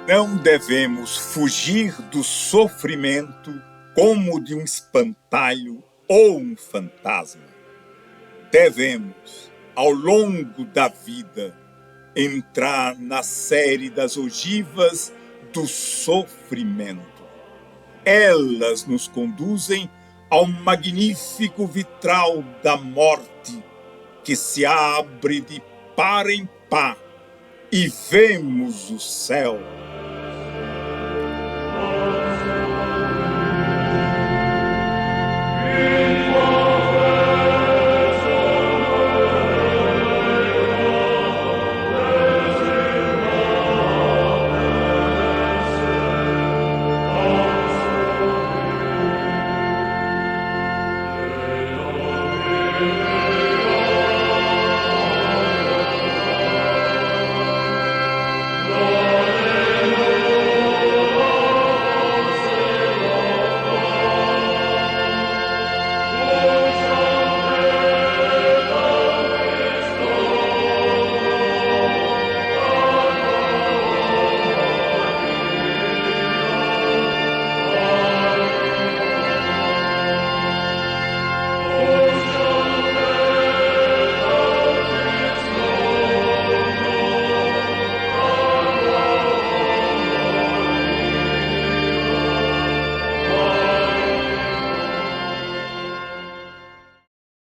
Não devemos fugir do sofrimento como de um espantalho ou um fantasma. Devemos, ao longo da vida, entrar na série das ogivas do sofrimento. Elas nos conduzem ao magnífico vitral da morte, que se abre de par em par, e vemos o céu